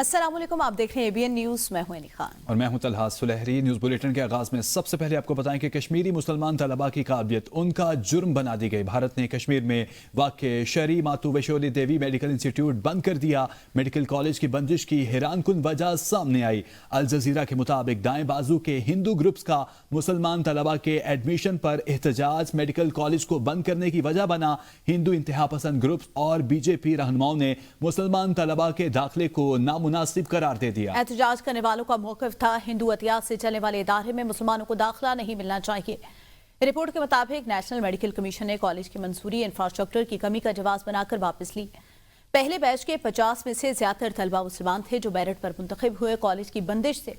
अस्सलाम वालेकुम, आप देख रहे हैं ABN न्यूज़। मैं हूं अनी खान और मैं हूं तलहा सुलहरी। न्यूज़ बुलेटिन के आगाज में सबसे पहले आपको बताएं कि कश्मीरी मुसलमान तलबा की काबिलियत उनका जुर्म बना दी गई। भारत ने कश्मीर में वाक़ शरी मातू वैष्णो देवी मेडिकल इंस्टीट्यूट बंद कर दिया। मेडिकल कॉलेज की बंदिश की हैरानकुन वजह सामने आई। अल जजीरा के मुताबिक दाएं बाजू के हिंदू ग्रुप्स का मुसलमान तलबा के एडमिशन पर एहतजाज मेडिकल कॉलेज को बंद करने की वजह बना। हिंदू इंतहा पसंद ग्रुप्स और BJP रहनुमाओं ने मुसलमान तलबा के दाखिले को नामुनासिब करार दे दिया। एहतजाज करने वालों का मौक़िफ़ था, हिंदू अतियात से चलने वाले इदारे में मुसलमानों को दाखिला नहीं मिलना चाहिए। रिपोर्ट के मुताबिक नेशनल मेडिकल कमीशन ने कॉलेज की मंजूरी इंफ्रास्ट्रक्चर की कमी का जवाब बनाकर वापस ली। पहले बैच के 50 में से ज्यादातर तलबा मुसलमान थे जो मेरिट पर मुंतखब हुए। कॉलेज की बंदिश से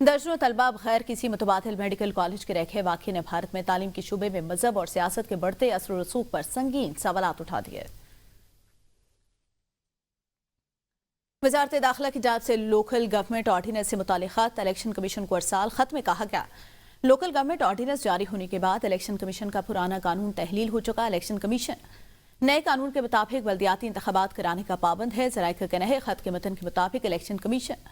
दर्जनों तलबा बगैर किसी मुतबादिल मेडिकल कॉलेज के रखे। वाक़े ने भारत में तालीम के शुबे में मजहब और सियासत के बढ़ते असर व रसूख पर संगीन सवालात उठा दिए। वजारत दाखिला की जांच से लोकल गवर्नमेंट ऑर्डिनेंस से मुतालिकात इलेक्शन कमीशन को अरसाल। खत में कहा गया, लोकल गवर्नमेंट ऑर्डिनेंस जारी होने के बाद इलेक्शन कमीशन का पुराना कानून तहलील हो चुका। इलेक्शन कमीशन नए कानून के मुताबिक बल्दियाती इंतखाबात कराने का पाबंद है। ज़राए का कहना है, खत के मतन के मुताबिक इलेक्शन कमीशन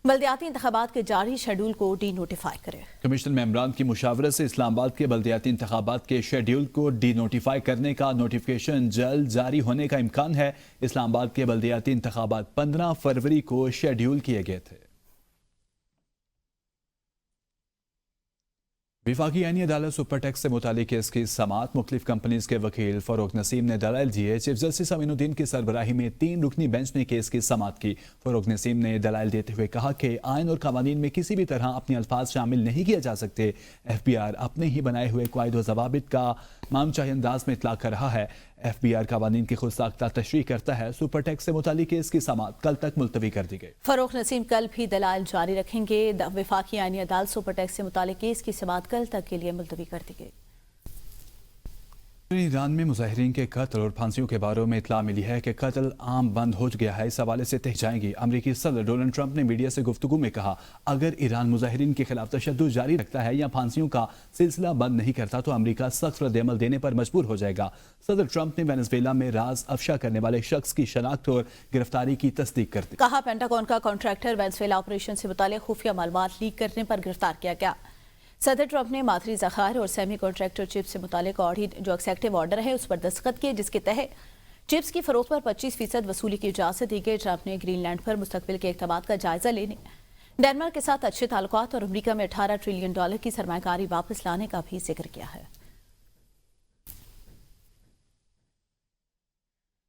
बल्दियाती इंतखाबात के जारी शेड्यूल को डी नोटिफाई करे। कमीशन मेंबरान की मुशावरत से इस्लामाबाद के बल्दियाती इंतखाबात के शेड्यूल को डी नोटिफाई करने का नोटिफिकेशन जल्द जारी होने का इम्कान है। इस्लामाबाद के बल्दियाती इंतखाबात 15 फरवरी को शेड्यूल किए गए थे। विफाकी आईनी अदालत सुपर टैक्स से मुतालिक केस की समाअत। मुख्तलिफ कंपनीज के वकील फरोख नसीम ने दलाइल दिए। चीफ जस्टिस अमीनुद्दीन की सरबराही में 3 रुकनी बेंच ने केस की समाअत की। फरोख नसीम ने दलाइल देते हुए कहा कि आइन और कानून में किसी भी तरह अपने अल्फाज शामिल नहीं किया जा सकते। FBR अपने ही बनाए हुए कायदे व ज़वाबित का मामचाही अंदाज में इतलाक़ कर रहा है। FBR कानून की खुद साख्ता तशरीह करता है। सुपर टैक्स से मुतालिक केस की समाअत कल तक मुलतवी कर दी गई। फरोख नसीम कल भी दलाइल जारी रखेंगे। विफाकी आईनी अदालत सुपर टैक्स से मुतालिक केस की समाअत कल तक के लिए मुलतवी कर दी गई। ईरान में मुजाहिरीन के कत्ल और फांसियों के बारे में इतला मिली है कि कत्ल आम बंद हो गया है। इस हवाले से तह जाएंगी। अमरीकी सदर डोनाल्ड ट्रंप ने मीडिया से गुफ्तगू में कहा, अगर ईरान मुजाहिरीन के खिलाफ तशद्दुद जारी रखता है या फांसियों का सिलसिला बंद नहीं करता तो अमरीका सख्त रद्द-ए-अमल देने पर मजबूर हो जाएगा। सदर ट्रंप ने वेनेजुएला में राज अफशा करने वाले शख्स की शनाख्त और गिरफ्तारी की तस्दीक कर दी। कहा, पेंटागन का कॉन्ट्रैक्टर वेनेजुएला ऑपरेशन से मुताल्लिक खुफिया मालूमात लीक करने पर गिरफ्तार किया गया। सदर ट्रंप ने माथरी ज़खायर और सेमी कॉन्ट्रैक्टर चिप्स से मुतालिक जो एक्सेक्टिव ऑर्डर है उस पर दस्तखत किए, जिसके तहत चिप्स की फरोख्त पर 25% वसूली की इजाज़त दी गई। ट्रंप ने ग्रीनलैंड पर मुस्तकबिल के इक़दामात का जायजा लेने, डेनमार्क के साथ अच्छे ताल्लुकात और अमरीका में $18 ट्रिलियन की सरमायाकारी वापस लाने का भी जिक्र किया है।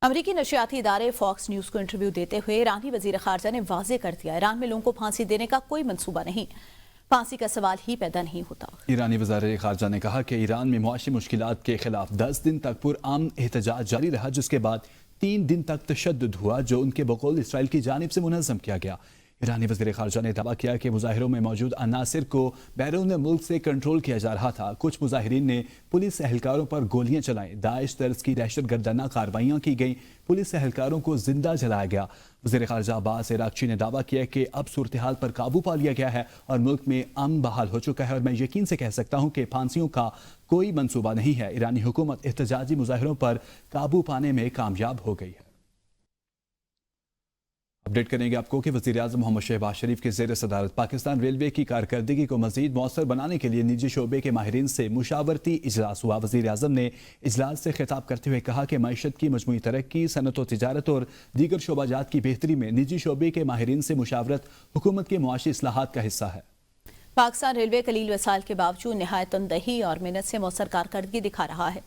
अमरीकी नशियाती इदारे फॉक्स न्यूज़ को इंटरव्यू देते हुए ईरानी वज़ीर ख़ारजा ने वाज़ेह कर दिया, ईरान में लोगों को फांसी देने का कोई मंसूबा नहीं, फांसी का सवाल ही पैदा नहीं होता। ईरानी वज़ारत ख़ारजा ने कहा कि ईरान में मुआशी मुश्किलात के खिलाफ 10 दिन तक पुरअमन एहतजाज जारी रहा, जिसके बाद 3 दिन तक तशद्दुद हुआ जो उनके बकौल इसराइल की जानिब से मुनज़्ज़म किया गया। ईरानी वज़ीर ख़ारजा ने दावा किया कि मुज़ाहिरों में मौजूद अनासिर को बैरून मुल्क से कंट्रोल किया जा रहा था। कुछ मुज़ाहिरीन ने पुलिस एहलकारों पर गोलियां चलाई। दाइश तर्ज की दहशतगर्दाना कार्रवाइयां की गई। पुलिस एहलकारों को जिंदा जलाया गया। वज़ीर ख़ारजा अब्बास इराक़ची ने दावा किया कि अब सूरत हाल पर काबू पा लिया गया है और मुल्क में अमन बहाल हो चुका है और मैं यकीन से कह सकता हूँ कि फांसियों का कोई मंसूबा नहीं है। ईरानी हुकूमत एहतजाजी मुज़ाहिरों पर काबू पाने में कामयाब हो गई है। अपडेट करेंगे आपको कि वज़ीर-ए-आज़म मोहम्मद शहबाज शरीफ के ज़ेर सदारत पाकिस्तान रेलवे की कारकर्दगी को मज़ीद मौसर बनाने के लिए निजी शोबे के माहिरीन से मुशावरती इजलास हुआ। वज़ीर-ए-आज़म ने इजलास से खिताब करते हुए कहा कि मईशत की मजमूई तरक्की, सनत व तिजारत और दीगर शोबाजात की बेहतरी में निजी शोबे के माहिरीन से मुशावरत हुकूमत के मुआशी इस्लाहात का हिस्सा है। पाकिस्तान रेलवे कलील वसाइल के बावजूद नहायत तनदही और मेहनत से मौसर कारकर्दगी दिखा रहा है,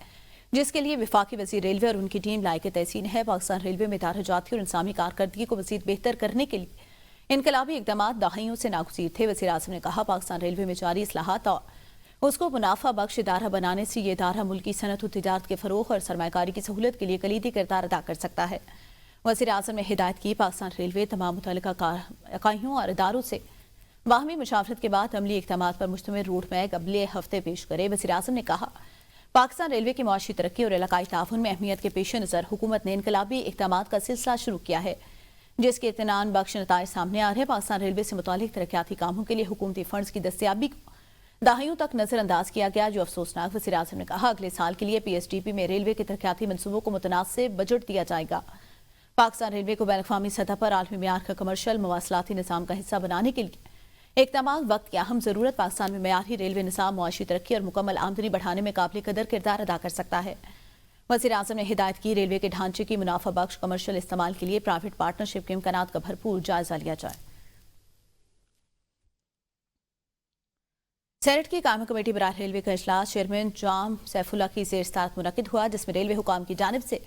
जिसके लिए वफाकी वज़ीर रेलवे और उनकी टीम लायक तहसीन है। पाकिस्तान रेलवे में इदारा-जाती और इंसानी कारकर्दगी को मज़ीद बेहतर करने के लिए इनकलाबी इक़दामात दहाइयों से नागुज़ीर थे। वज़ीर-ए-आज़म ने कहा, पाकिस्तान रेलवे में जारी इस्लाहात और उसको मुनाफा बख्श इदारा बनाने से ये इदारा मुल्क की सनत व तिजारत के फ़रोग़ और सरमायाकारी की सहूलत के लिए कलीदी किरदार अदा कर सकता है। वज़ीर-ए-आज़म ने हिदायत की, पाकिस्तान रेलवे तमाम मुतल्लिका इकाइयों और इदारों से बाहमी मुशावरत के बाद अमली इक़दामात पर मुश्तमिल रूट मैप अगले हफ्ते पेश करे। वज़ीर-ए-आज़म ने कहा, पाकिस्तान रेलवे की मुआशी तरक्की और इलाकाई ताउन में अहमियत के पेश नज़र हुकूमत ने इनकलाबी इक़दामात का सिलसिला शुरू किया है, जिसके इत्मीनान बख्श नताइज सामने आ रहे हैं। पाकिस्तान रेलवे से मुतालिक तरक्याती कामों के लिए हुकूमती फंड्स की दस्तियाबी को दहाइयों तक नजरअंदाज किया गया, जो अफसोसनाक। वज़ीर-ए-आज़म ने कहा, अगले साल के लिए PSDP में रेलवे के तरक्याती मनसूबों को मुतनासिब बजट दिया जाएगा। पाकिस्तान रेलवे को बैन-अ-क़वामी सतह पर आलमी मेयार का कमर्शियल मवासलाती निज़ाम का हिस्सा बनाने के लिए इक़दामात वक्त की अहम ज़रूरत पाकिस्तान में मेयारी रेलवे निज़ाम मुआशी तरक्की और मुकम्मल आमदनी बढ़ाने में काबिल कदर किरदार अदा कर सकता है। वज़ीर-ए-आज़म ने हिदायत की रेलवे के ढांचे की मुनाफा बख्श कमर्शियल इस्तेमाल के लिए प्राइवेट पार्टनरशिप के इम्कानात का भरपूर जायजा लिया जाए। सेनेट की कायमी कमेटी बराह रेलवे का इजलास चेयरमैन जाम सैफुल्लाह की ज़ेर-सदारत मुनक्किद हुआ, जिसमें रेलवे हुकाम की जानिब से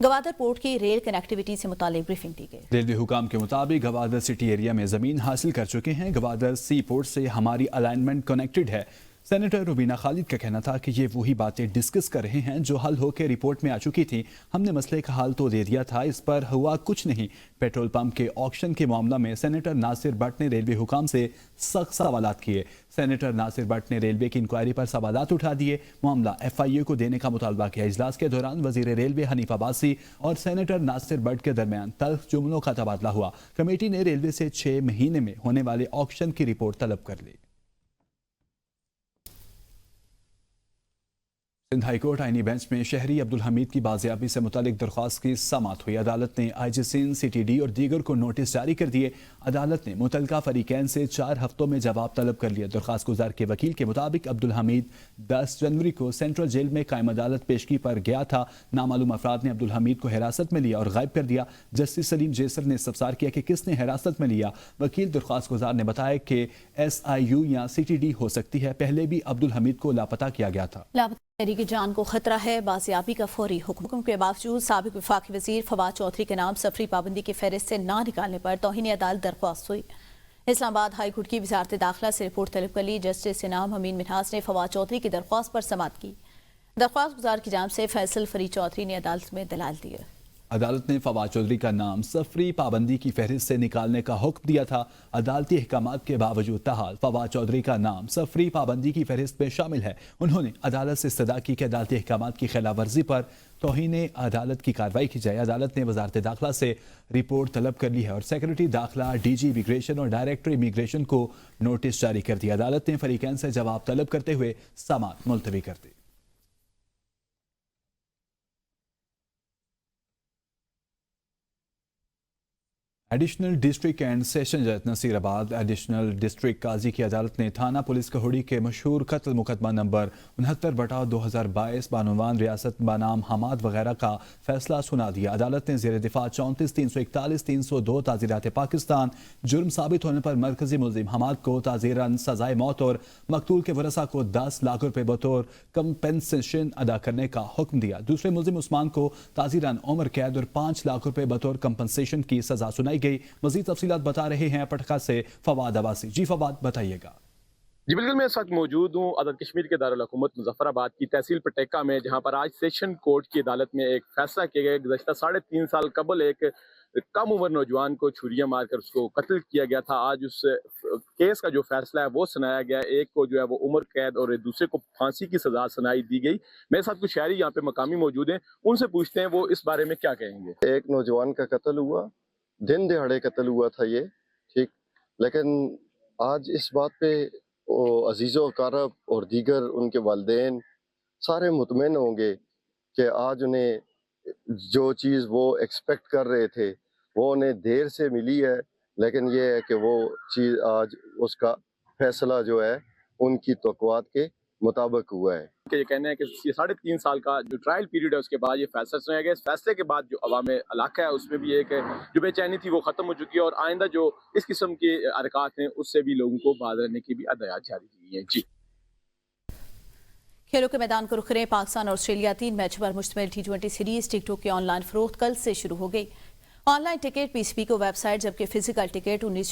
गवादर पोर्ट की रेल कनेक्टिविटी से मुताल्लिक ब्रीफिंग दी गई। रेलवे हुकाम के मुताबिक गवादर सिटी एरिया में जमीन हासिल कर चुके हैं। गवादर सी पोर्ट से हमारी अलाइनमेंट कनेक्टेड है। सेनेटर रुबीना खालिद का कहना था कि ये वही बातें डिस्कस कर रहे हैं जो हल होकर रिपोर्ट में आ चुकी थी। हमने मसले का हल तो दे दिया था, इस पर हुआ कुछ नहीं। पेट्रोल पंप के ऑक्शन के मामला में सेनेटर नासिर भट्ट ने रेलवे हुकाम से सख्त सवालात किए। सेनेटर नासिर भट्ट ने रेलवे की इंक्वायरी पर सवालात उठा दिए। मामला FIA को देने का मुतालबा किया। इजलास के दौरान वजीर रेलवे हनीफ अब्बासी और सेनेटर नासिर भट्ट के दरमियान तल्ख जुमलों का तबादला हुआ। कमेटी ने रेलवे से 6 महीने में होने वाले ऑक्शन की रिपोर्ट तलब कर ली। सिंध हाई कोर्ट आईनी बेंच में शहरी अब्दुल हमीद की बाजियाबी से मुतालिक दरख्वास्त की समाअत हुई। अदालत ने IG सिंध, CTD और दीगर को नोटिस जारी कर दिए। अदालत ने मुतलका फरीकैन से 4 हफ्तों में जवाब तलब कर लिया। दरख्वास्त गुजार के वकील के मुताबिक अब्दुल हमीद 10 जनवरी को सेंट्रल जेल में कायम अदालत पेशगी पर गया था। नामालूम अफराद ने अब्दुल हमीद को हिरासत में लिया और गायब कर दिया। जस्टिस सलीम जेसर ने इस्तफसार किया कि किसने हिरासत में लिया। वकील दरख्वास्त गुजार ने बताया कि SIU या CTD हो सकती है। पहले भी अब्दुल हमीद को लापता किया गया था। शहरी की जान को खतरा है, बाजियाबी का फौरी हुक्म के बावजूद साबिक वफाकी वजीर फवाद चौधरी के नाम सफरी पाबंदी की फहरिस्त से ना निकालने पर तौहीन अदालत दरख्वास्त हुई। इस्लामाबाद हाई कोर्ट की वजारत दाखिला से रिपोर्ट तलब कर ली। जस्टिस इनाम अमीन मिन्हाज ने फवाद चौधरी की दरख्वास्त पर समाअत की। दरख्वास्त गुजार की जानिब से फैसल फरीद चौधरी ने अदालत में दलाल दिए। अदालत ने फवाद चौधरी का नाम सफरी पाबंदी की फहरिस्त से निकालने का हुक्म दिया था। अदालती अहकामात के बावजूद ताहाल फवाद चौधरी का नाम सफरी पाबंदी की फहरिस्त में शामिल है। उन्होंने अदालत से इस्तदा की कि अदालती अहकामात की खिलाफ वर्जी पर तौहीन अदालत की कार्रवाई की जाए। अदालत ने वजारत दाखिला से रिपोर्ट तलब कर ली है और सेक्रेटरी दाखिला, DG इमिग्रेशन और डायरेक्टर इमिग्रेशन को नोटिस जारी कर दिया। अदालत ने फरीकैन से जवाब तलब करते हुए समाअत मुलतवी कर दी। एडिशनल डिस्ट्रिक्ट एंड सेशन जज नसीराबाद एडिशनल डिस्ट्रिक्ट काजी की अदालत ने थाना पुलिस कहोड़ी के मशहूर कत्ल मुकदमा नंबर 69/2022 बानुवान रियासत बनाम हमाद वगैरह का फैसला सुना दिया। अदालत ने ज़ेर दिफा 34, 341, 302 ताज़ीरात पाकिस्तान जुर्म साबित होने पर मरकजी मुल्जिम हमाद को ताज़ीरन सजाए मौत और मकतूल के वरसा को 10 लाख रुपए बतौर कंपेंसेशन अदा करने का हुक्म दिया। दूसरे मुल्जिम उस्मान को ताज़ीरन उम्र कैद और 5 लाख रुपए बतौर कंपेंसेशन की सजा सुनाई गई। मजीद तफसीलात बता रहे हैं पटका से फवाद अब्बासी। जी फवाद, बताइएगा। जी बिल्कुल, मैं इस वक्त मौजूद हूँ आज़ाद कश्मीर के दारुल हुकूमत मुजफ्फराबाद की तहसील पटेका में, जहाँ पर आज सेशन कोर्ट की अदालत में एक फैसला किया गया। गुज़श्ता 3.5 साल कबल एक कम उम्र नौजवान को छुरियां मारकर उसको कत्ल किया गया था। आज उस केस का जो फैसला है वो सुनाया गया। एक को जो है वो उम्र कैद और दूसरे को फांसी की सजा सुनाई दी गई। मेरे साथ कुछ शहरी यहाँ पे मकामी मौजूद हैं, उनसे पूछते हैं वो इस बारे में क्या कहेंगे। एक नौजवान का कत्ल हुआ, दिन दिहाड़े कत्ल हुआ था ये, ठीक, लेकिन आज इस बात पे अजीज़ो अकारब और दीगर उनके वालिदैन सारे मुतमईन होंगे कि आज उन्हें जो चीज़ वो एक्सपेक्ट कर रहे थे वो उन्हें देर से मिली है, लेकिन ये है कि वो चीज़ आज उसका फैसला जो है उनकी तवक्कुआत के मुताबिक हुआ है। कि ये कहना है कि ये 3.5 साल का जो ट्रायल पीरियड है उसके बाद ये फैसला सुनाया गया। इस फैसले के बाद जो अवाम इलाका है उसमें भी एक जो बेचैनी थी वो खत्म हो चुकी है और आइंदा जो इस किस्म के हरकत हैं उससे भी लोगों को बाज रहने की भी हदायत जारी की गई है। जी, खेलों के मैदान को रुख करें। पाकिस्तान और ऑस्ट्रेलिया 3 मैच पर मुश्तमिल T20 सीरीज टिकटों की ऑनलाइन फरोख्त कल से शुरू हो गई। ऑनलाइन टिकट PCB को वेबसाइट, जबकि फिजिकल टिकट 19